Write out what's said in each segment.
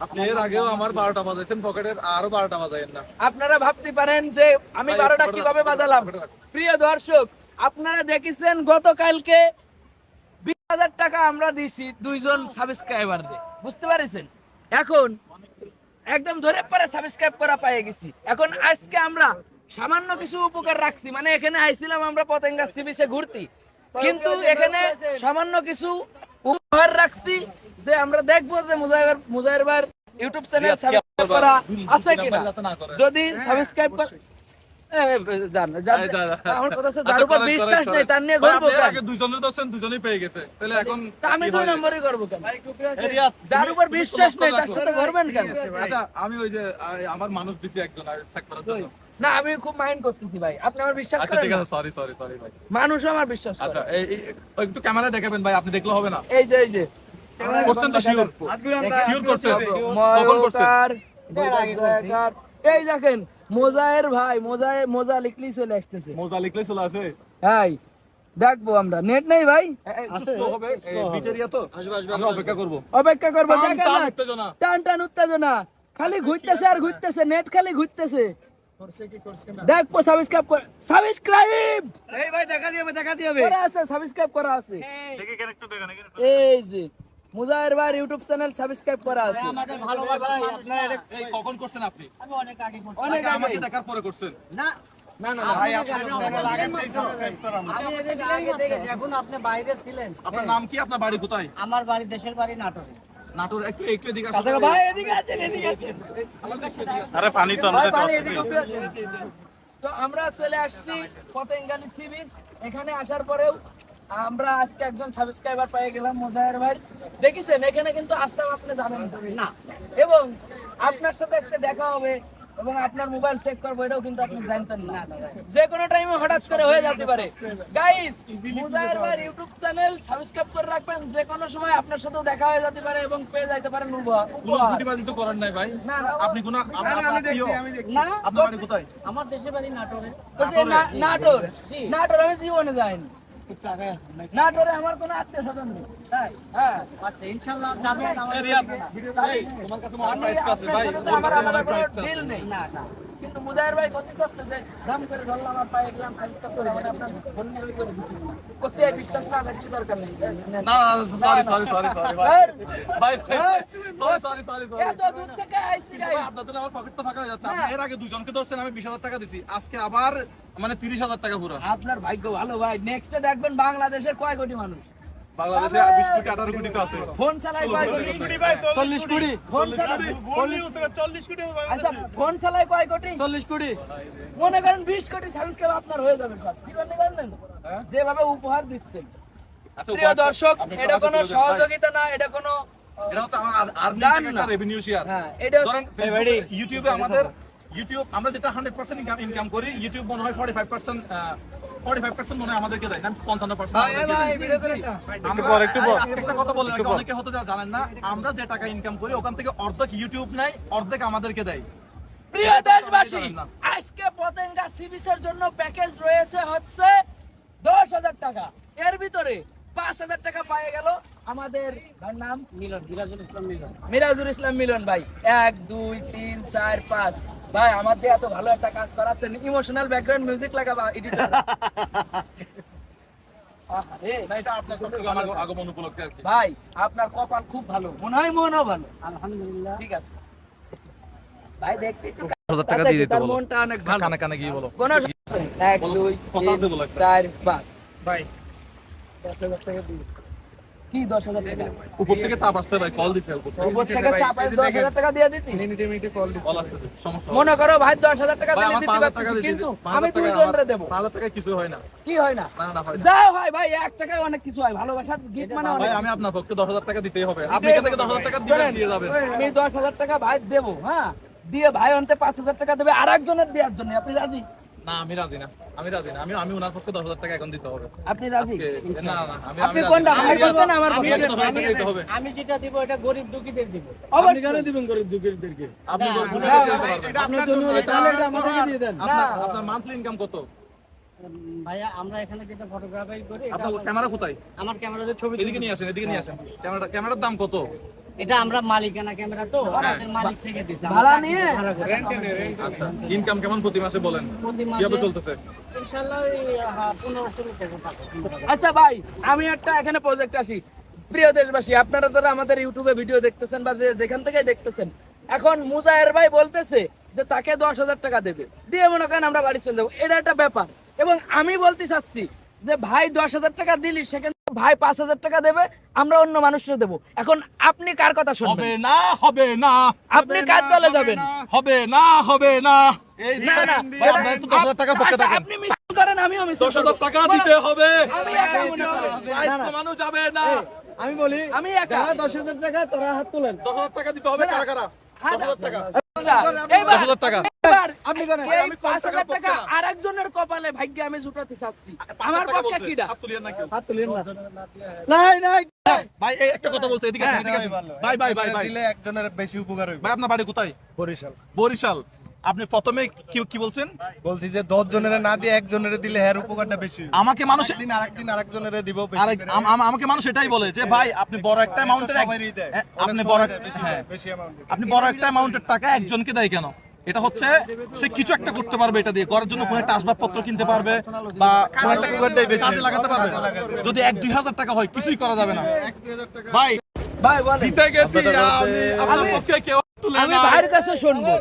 আপনি এর আগেও আমার 12টা বাজাইছেন, পকেটের আরো 12টা বাজাইেন না। আপনারা ভাবতে পারেন যে আমি 12টা কিভাবে বাজালাম। প্রিয় দর্শক, আপনারা দেখেছেন গতকালকে 20,000 টাকা আমরা দিছি দুইজন সাবস্ক্রাইবারদের, বুঝতে পারছেন? এখন একদম ধরে পরে সাবস্ক্রাইব করা পেয়ে গেছি। এখন আজকে আমরা সামান্য কিছু উপকার রাখছি, মানে এখানে আইছিলাম আমরা পতেঙ্গা সি বিচে ঘুরতে, কিন্তু এখানে সামান্য কিছু উপহার রাখছি যে আমরা দেখবো যে মুজাহির ভাইয়ের ইউটিউব চ্যানেল সাবস্ক্রাইব করা আছে কিনা। যদি সাবস্ক্রাইব আমার কথা হচ্ছে যার উপর বিশ্বাস নেই তার নিয়ে গর্ব কেন? আগে দুইজনের দছেন, দুইজনই পেয়ে গেছে, তাহলে এখন আমি দুই নম্বরই করব কেন? যার উপর বিশ্বাস নেই তার সাথে করবেন কেন? আচ্ছা, আমি ওই যে আমার মানুষ দিছি একজন চেক করার জন্য। না, আমি খুব মাইন্ড করতেছি ভাই, আপনি আমার বিশ্বাস আচ্ছা করেন ঠিক না? আছে, সরি সরি সরি ভাই। মানুষও আমার বিশ্বাস করে। আচ্ছা একটু ক্যামেরায় দেখাবেন ভাই, আপনি দেখলে হবে না। এই যে করছেন তো শিওর? শিওর করছেন? কখন করছেন? এই দেখেন মোজায়ের ভাই, মোজা লিখলেই চলে আসতেছে। মোজা লিখলে চলে আসে? হাই দেখবো আমরা, নেট নেই ভাই, স্লো হবে, বিচেরিয়া তো আমরা অপেক্ষা করব। অপেক্ষা করবো। দেখেন টান না, উত্তেজনা। টান উত্তেজনা, খালি ঘুরতেছে আর ঘুরতেছে, নেট খালি ঘুরতেছে। দেখবো সাবস্ক্রাইব এই ভাই দেখা দিবে করা আছে, সাবস্ক্রাইব করা আছে। দেখে ক্যারেক্টার দেখেন। এই যে মুজাহির ভাই ইউটিউব চ্যানেল সাবস্ক্রাইব করা আছে। আমাদের ভালোবাসা আপনার এই কখন করছেন আপনি? আমি অনেক আগে করছি। অনেক আগে। আমাকে দেখার পরে করছেন? না না ভাই আপনার চ্যানেল আগে সাবস্ক্রাইব করা। আমি এদিকে আগে দেখেছি, যখন আপনি বাইরে ছিলেন। আপনার নাম কি? আপনার বাড়ি কোথায়? আমার বাড়ি, দেশের বাড়ি নাটোরে। নাটোর। একটু এদিকে আসুন। ভাই এদিকে আছেন। আরে পানি তো ভাই পানি এদিকে উপরে আছে। তো আমরা চলে আসছি পতেঙ্গালি সি বিচ। এখানে আসার পরেও আমরা আজকে একজন সাবস্ক্রাইবার পেয়ে গেলাম, মুজাহির ভাই। দেখেছেন এখানে কিন্তু আসতাম আপনি জানেন না, এবং আপনার সাথে আজকে দেখা হবে এবং আপনার মোবাইল চেক করবো, এটাও কিন্তু আপনি জানতেন না। যে কোনো টাইমে হঠাৎ করে হয়ে যেতে পারে। গাইস, মুজাহির ভাইয়ের ইউটিউব চ্যানেল সাবস্ক্রাইব করে রাখবেন, যে কোনো সময় আপনার সাথেও দেখা হয়ে যেতে পারে এবং পেয়ে যাইতে পারেন উপহার। গুটিবাজি তো করেন নাই ভাই? না, না, আপনি কোন আপনার প্রিয়? না, আপনার বাড়ি কোথায়? আমার দেশের বাড়ি নাটোরে। নাটোর আমি জীবনে যাইনি। নাটোরে আমার কোনো আত্মীয় স্বজন নেই। হ্যাঁ, আচ্ছা ইনশাআল্লাহ যাবেন। এই রিয়াদ, এই তোমার কাছে আমার প্রাইস আছে ভাই, ওর কাছে আমার প্রাইস আছে। ডিল নেই। না না কিন্তু মুজাহির ভাই কত চাচ্ছে যে দাম করে ধরলাম আর পায়ে গেলাম, খাইতে করে মানে আপনার ফোন নিয়ে করে দিচ্ছি না। কোসে বিশ্বাস না করতে দরকার নেই। না সরি ভাই। ভাই সরি। এত দূর থেকে আইছি ভাই, গাইস। আপনার জন্য আমার পকেট তো ফাঁকা হয়ে যাচ্ছে। আপনি এর আগে দুজনকে ধরছেন, আমি 20,000 টাকা দিছি, আজকে আবার মানে 30,000 টাকা পুরো। আপনার ভাগ্য ভালো ভাই, নেক্সটে দেখবেন বাংলাদেশের কয় কোটি মানুষ বাংলাদেশে 20 কোটি 18 কোটি তো আছে। ফোন চালায় কয় কোটি? 40 কোটি। ফোন চালায় 40 কোটি। আচ্ছা, ফোন চালায় কয় কোটি? 40 কোটি। মনে করেন 20 কোটি সাবস্ক্রাইব আপনার হয়ে যাবে সব। কি করতে পারলেন? যেভাবে উপহার দিচ্ছেন। আচ্ছা, প্রিয় দর্শক, আপনি এটা কোনো কাজ করবেন, সহযোগিতা না, এটা কোনো এটা হচ্ছে আমার আর্নিং দান থেকে না। একটা রেভিনিউ শেয়ার। হ্যাঁ, এটা ধরেন ইউটিউবে আমাদের আমরা যেটা 100% ইনকাম করি, ইউটিউব মনে হয় 45% মনে হয় আমাদেরকে দেয় না, 55%। আজকে একটা কথা বলে রাখি, অনেকে হয়তো জানেন না, আমরা যে টাকা ইনকাম করি ওখান থেকে অর্ধেক ইউটিউব নেয়, অর্ধেক আমাদেরকে দেয়। প্রিয় দেশবাসী, আজকে পতেঙ্গা সি বিচের জন্য প্যাকেজ রয়েছে হচ্ছে 10,000 টাকা। এর ভিতরে 5,000 টাকা পেয়ে গেল আমাদের ভাই নাম মিরাজুল ইসলাম মিলন ভাই। 1 2 3 4 5 ভাই, আমার দিয়ে এত ভালো একটা কাজ করাচ্ছেন, ইমোশনাল ব্যাকগ্রাউন্ড মিউজিক লাগাবা এডিটর। এটা আপনার আমার আগমন উপলক্ষে আর কি। ভাই আপনার কপাল খুব ভালো, মনে হয় মনও ভালো। আলহামদুলিল্লাহ। ঠিক আছে ভাই, দেখতে একটু 10,000 টাকা দিয়ে দিতে তার বলো। মনটা অনেক ভালো। কানে গিয়ে বলো। কোন 1 2 3 4 5 ভাই 10,000 টাকা দিই। কি 10,000 টাকা? উপর থেকে চাপ আসছে ভাই, কল দিছে উপর থেকে। উপর থেকে চাপাই 10,000 টাকা দিয়ে দিতি। কল আসছে, সমস্যা মনে করো ভাই 10,000 টাকা ভাই, দিলে আমার দিতে 5,000 টাকা পারছি, দিয়ে কিন্তু দিতে। আমি 5,000 দুইজনরে দেব। 5,000 টাকায় কিছু হয় না। কি হয় না? না হয় না। যাও ভাই 1 টাকায় অনেক কিছু হয়, ভালোবাসার গিফট মানে ভাই অনেক। আমি আপনার পক্ষে 10,000 টাকা দিতেই হবে। আপনি এখান থেকে 10,000 টাকা দিবেন, দিয়ে যাবেন। আমি 10,000 টাকা ভাই দেব, হ্যাঁ, দিয়ে ভাই অন্তে 5,000 টাকা দেবে আরেকজনের দেওয়ার জন্য। আপনি রাজি? না আমি রাজি না। আমি ওনার পক্ষে 10,000 টাকা এখন দিতে হবে। আপনি রাজি? আজকে না আমি আপনি কোনটা ভাই বলতেন? আমার আমি পক্ষে 10,000 টাকা দিতে হবে। আমি যেটা দিব এটা গরিব দুঃখীদের দিব। অবশ্যই দিবেন গরিব দুঃখীদেরকে? আপনি না, গরিব না, দুঃখীদেরকে দিতে পারবেন। আপনার জন্য তাহলে এটা আমাদেরকে দিয়ে দেন। আপনার মান্থলি ইনকাম কত? ভাইয়া আমরা এখানে যেটা ফটোগ্রাফি করি, এটা আপনার ক্যামেরা কোথায়? আমার ক্যামেরাতে ছবি এদিকে নিয়ে আসেন। ক্যামেরাটার দাম কত? এটা আমরা মালিকানা ক্যামেরা তো আমাদের মালিক থেকে দিছে ভাড়া নিয়ে? আচ্ছা ইনকাম কেমন প্রতি মাসে বলেন প্রতি মাসে- কিভাবে চলতেছে ইনশাআল্লাহ 1500 টাকা পাবো। আচ্ছা ভাই, আমি একটা এখানে প্রজেক্ট আসি। প্রিয় দেশবাসী, আপনারা যারা আমাদের ইউটিউবে ভিডিও দেখতেছেন বা যেখান থেকে দেখতেছেন, এখন মুজাহের ভাই বলতেছে যে তাকে 10,000 টাকা দেবে, দিয়ে মনে করেন আমরা বাড়ি চলে যাবো, এটা একটা ব্যাপার। এবং আমি বলতে চাচ্ছি যে ভাই 10,000 টাকা দিলি, সেখানে ভাই 5,000 টাকা দেবে, আমরা অন্য মানুষকে দেবো। এখন আপনি কার কথা হবে শুনবেন? না হবে না আপনি কার দলে যাবেন? হবে না হবে না এই না না, আপনারা একটু 10,000 টাকার পক্ষে আচ্ছা, থাকেন আপনি মিছিল করেন, আমিও মিছিল 10,000 করবো। টাকা দিতে হবে আমি একা মনে করি। প্রাইস কমানো যাবে না আমি বলি আমি একা। যারা 10,000 টাকা তোরা হাত তোলেন 10,000 টাকা দিতে হবে কারা কারা 10,000 টাকা আচ্ছা, এইবার 10,000 টাকা এবার আপনি করেন। এই আমি 5,000 পক্ষে টাকা না। আরেকজনের কপালে ভাগ্যে আমি জুটাতে চাচ্ছি। আমার পক্ষে কিডা? হাত তুলিয়েন না কেউ। হাত তোলেন না নাই নাই ভাই এই একটা কথা বলছে এদিকে আসেন, এদিকে আসেন। ভাই ভাই ভাই ভাই দিলে একজনের বেশি উপকার হইবে। ভাই আপনার বাড়ি কোথায় বরিশাল। বরিশাল আপনি প্রথমে কি বলছেন বলছি যে 10 জনের না দিয়ে একজনের দিলে এর উপকারটা বেশি হইবে। আমাকে মানুষ আরেকদিন আরেকজনের দিব বেশি আরেক করে। আমাকে মানুষ এটাই বলে যে ভাই আপনি বড় একটা অ্যামাউন্টের সবারই দেয়। আপনি অনেক বড় সবাই দেয়, বেশি হ্যাঁ দেয়, বেশি amount দেয়। আপনি বড় একটা অ্যামাউন্টের টাকা একজনকে দেয় কেন? এটা হচ্ছে সে কিছু একটা করতে পারবে এটা দিয়ে, করার জন্য কোনো একটা আসবাবপত্র কিনতে পারবে বা কোনো একটা উপকারটাই বেশি কাজে লাগাতে পারবে। কাজে লাগাতে পারবে। যদি 1-2 হাজার টাকা হয় কিছুই করা যাবে না 1-2 টাকা ভাই ভাই বলেন। জিতে গেছি আমি আপনার আমি- পক্ষে কেউ তুলে আমি নাই। ভাইয়ের কাছে শুনবো,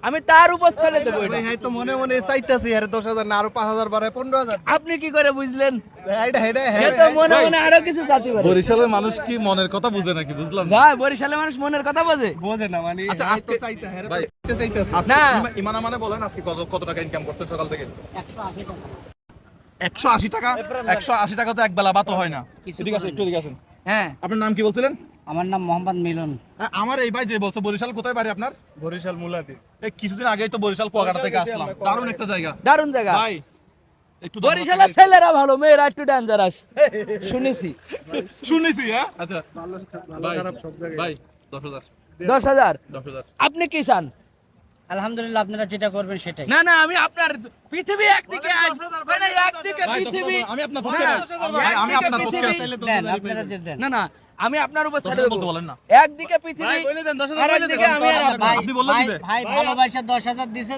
আমি তার উপর ছেড়ে দেবো এটা। ভাই হ্যাঁ তো মনে মনে চাইতাছি আরে 10,000 না আরো 5,000 বাড়ায় 15,000 আপনি কি করে বুঝলেন? এইটা সে তো মনে মনে আরো কিছু চাইতে পারে। বরিশালের মানুষ কি মনের কথা বুঝে নাকি বুঝলাম না। ভাই, বরিশালের মানুষ মনের কথা বোঝে। বোঝে না মানে আচ্ছা, হ্যাঁ তো আজকে- চাইতে হ্যাঁ ভাই, তো চাইতাছি আজকে না। ইমানা মানে বলেন আজকে কত টাকা ইনকাম করতে সকাল থেকে? 180 টাকা 180 টাকা 180 টাকা তো এক বেলা ভাতও হয় না। এদিকে আসেন, একটু এদিকে আসেন। হ্যাঁ, আপনার নাম কি বলছিলেন? আমার নাম মোহাম্মদ মিলন আমার এই ভাই যে বলছে বরিশাল কোথায় বাড়ি আপনার? বরিশাল মুলাদি এই কিছুদিন আগেই তো বরিশাল কুয়াকাটা থেকে আসলাম, দারুণ একটা জায়গা দারুণ জায়গা। ভাই একটু বরিশালের ছেলেরা ভালো, মেয়েরা একটু ডেঞ্জারাস শুনেছি। শুনেছি হ্যাঁ আচ্ছা ভালো ভাই, খারাপ সব জায়গায় ভাই 10,000 10,000 10,000 আপনি কি চান? আলহামদুলিল্লাহ আপনারা যেটা করবেন সেটাই না না, আমি আপনার পৃথিবী একদিকে মানে একদিকে ভাই, পৃথিবী, 10,000 আমি আপনার পক্ষে না, নাই। ভাই, আমি একদিকে আপনার পক্ষে পৃথিবী- আছি। দেন আপনারা যে দেন না না, আমি আপনার উপর ছেড়ে 10,000 দেবো। বলতে বলেন না। একদিকে পৃথিবী আর একদিকে আমি আর আপনি। ভাই আপনি বললে ভাই দিবে? ভাই ভালোবাসা 10,000 দিছে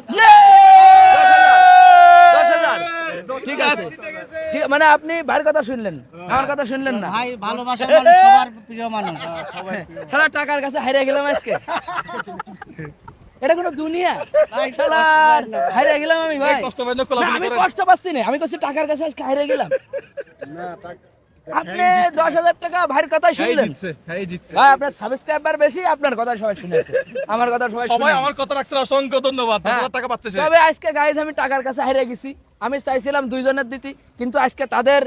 10,000 ঠিক আছে, ঠিক, মানে আপনি ভাইয়ের কথা শুনলেন, আমার কথা শুনলেন না। ভাই ভালোবাসার মানুষ সবার প্রিয় মানুষ সারা টাকার কাছে হারিয়ে গেলাম আজকে। এটা কোনো দুনিয়া? শালা হারিয়ে গেলাম আমি ভাই। কষ্ট পাই না, না, কোলাকুলি আমি করেন। কষ্ট পাচ্ছি না, আমি করছি টাকার কাছে আজকে হারিয়ে গেলাম। আপনি 10,000 টাকা ভাইয়ের কথাই এই শুনলেন। জিতছে এই জিতছে ভাই, আপনার সাবস্ক্রাইবার বেশি, আপনার কথা সবাই শুনেছে, আমার কথা সবাই সবাই শুনে। আমার কথা রাখছে, অসংখ্য ধন্যবাদ। 10,000 টাকা পাচ্ছে সে। তবে আজকে গাইজ আমি টাকার কাছে হারিয়ে গেছি। আমি চাইছিলাম 2 জনের দিতে, কিন্তু আজকে তাদের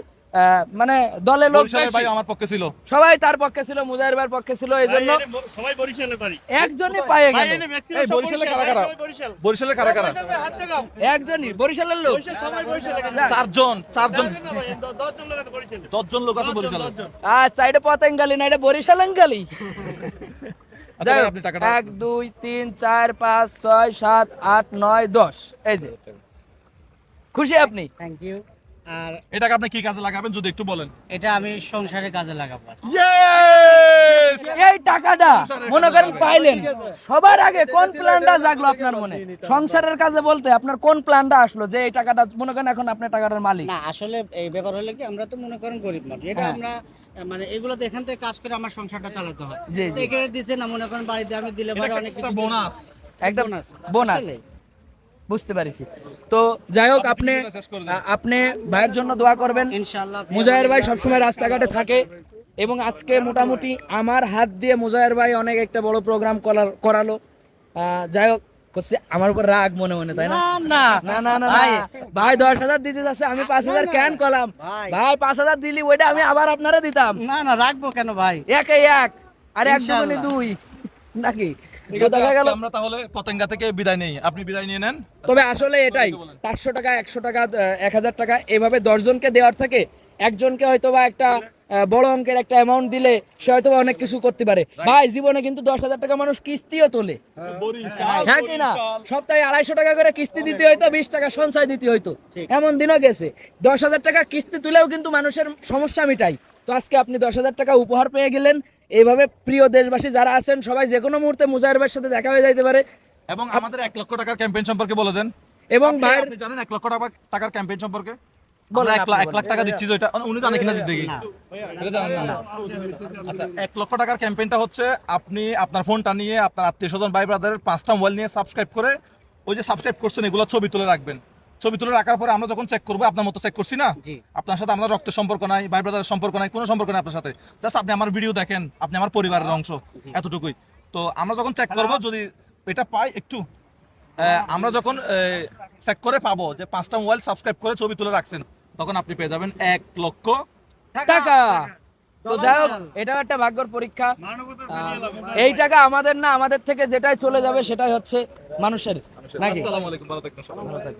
মানে দলে লোক বরিশালের ভাই বেশি। আমার পক্ষে ছিল। সবাই তার পক্ষে ছিল, মুজাহির ভাইয়ের পক্ষে ছিল, এই জন্য সবাই বরিশালের বাড়ি একজনই পায়ে গেল। এই বরিশালের কারা কারা? বরিশালের কারা কারা? একজনই বরিশালের লোক। সবাই বরিশালে চারজন 10 জন লোক আছে বরিশালে 10 জন লোক আছে বরিশালে। আচ্ছা, এটা পতেঙ্গালি না, এটা বরিশালেঙ্গালি। আচ্ছা ভাই, আপনি টাকাটা 1 2 3 4 5 6 7 8 9 10 এই যে খুশি আপনি? থ্যাংক ইউ আর এই টাকা আপনি কি কাজে লাগাবেন যদি একটু বলেন। এটা আমি সংসারে কাজে লাগাবো ইয়েস! এই টাকাটা মনে করেন পাইলেন, সবার আগে কোন প্ল্যানটা জাগলো আপনার মনে? সংসারের কাজে বলতে আপনার কোন প্ল্যানটা আসলো যে এই টাকাটা মনে করেন এখন আপনার টাকাটার মালিক? না আসলে এই ব্যাপার হলো কি আমরা তো মনে করেন গরিব মানুষ এটা হ্যাঁ। আমরা মানে এগুলো তো এখান থেকে কাজ করে আমার সংসারটা চালাতে হয় জি, তো জি। এখানে দিছে না মনে করেন বাড়িতে আমি দিলে এটা পরে একটা অনেক extra কিছু বোনাস। একটা বোনাস বোনাস, আসলে। বুঝতে পারিছি। তো যাই হোক, আপনি আপনি ভাইয়ের জন্য দোয়া করবেন। ইনশাআল্লাহ মুজাহির ভাই সবসময় রাস্তাঘাটে থাকে এবং আজকে মোটামুটি আমার হাত দিয়ে মুজাহির ভাই অনেক একটা বড় প্রোগ্রাম করালো। যাই হোক, করছে আমার উপর রাগ মনে মনে, তাই না? না না না না ভাই ভাই 10,000 দিতে যাচ্ছে, আমি 5,000 কেন করলাম? ভাই। ভাই 5,000 দিলি ওইটা আমি আবার আপনারা দিতাম। না না রাখবো কেন ভাই একে এক আর এক দুগুণে ইনশাআল্লাহ। 2 নাকি? ঠিক তো আছে, দেখা আজকে গেল। আমরা তাহলে পতেঙ্গা থেকে বিদায় নেই, আপনি বিদায় নিয়ে নেন। তবে আসলে এটাই 500 টাকা 100 টাকা 1,000 টাকা এভাবে 10 জনকে দেওয়ার থেকে একজনকে হয়তোবা একটা বড় অঙ্কের একটা অ্যামাউন্ট দিলে সে হয়তোবা অনেক কিছু করতে পারে। ভাই জীবনে কিন্তু 10,000 টাকা মানুষ কিস্তিও তোলে, হ্যাঁ কি না? সপ্তাহে 250 টাকা করে কিস্তি দিতে হয়তো, 20 টাকা সঞ্চয় দিতে হয়তো, এমন দিনও গেছে। 10,000 টাকা কিস্তি তুলেও কিন্তু মানুষের সমস্যা মিটাই। তো আজকে আপনি 10,000 টাকা উপহার পেয়ে গেলেন, এইভাবে প্রিয় দেশবাসী যারা আছেন সবাই যে কোনো মুহূর্তে মুজাহির ভাইয়ের সাথে দেখা হয়ে যাইতে পারে। এবং আমাদের 1 লক্ষ টাকার ক্যাম্পেইন সম্পর্কে বলে দেন। এবং আপনি- ভাইয়ের আপনি জানেন 1 লক্ষ টাকার ক্যাম্পেইন সম্পর্কে? বলেন, আমরা আপনি 1 লাখ টাকা দিচ্ছি যেটা উনি জানেন কিনা দেখি। এটা জানেন না? আচ্ছা 1 লক্ষ টাকার ক্যাম্পেইনটা হচ্ছে আপনি আপনার ফোনটা নিয়ে আপনার আত্মীয়স্বজন ভাই ব্রাদারের 5টা মোবাইল নিয়ে সাবস্ক্রাইব করে ওই যে সাবস্ক্রাইব করছেন এগুলো ছবি তুলে রাখবেন। ছবি তুলে রাখার পরে আমরা যখন চেক করবো আপনার মতো চেক করছি না, জি। আপনার সাথে আমাদের রক্তের সম্পর্ক নাই, ভাই ব্রাদারের সম্পর্ক নাই, কোনো সম্পর্ক নাই আপনার সাথে, জাস্ট আপনি আমার ভিডিও দেখেন, আপনি আমার পরিবারের অংশ, এতটুকুই। তো আমরা যখন চেক করবো যদি এটা পাই একটু আমরা যখন চেক করে পাবো যে 5টা মোবাইল সাবস্ক্রাইব করে ছবি তুলে রাখছেন, তখন আপনি পেয়ে যাবেন 1 লক্ষ টাকা। তো যাই হোক, এটাও একটা ভাগ্যের পরীক্ষা। এই টাকা আমাদের না, আমাদের থেকে যেটাই চলে যাবে সেটাই হচ্ছে মানুষের, নাকি? আসসালামু আলাইকুম, ভালো থাকবেন সবাই। ভালো থাকবেন।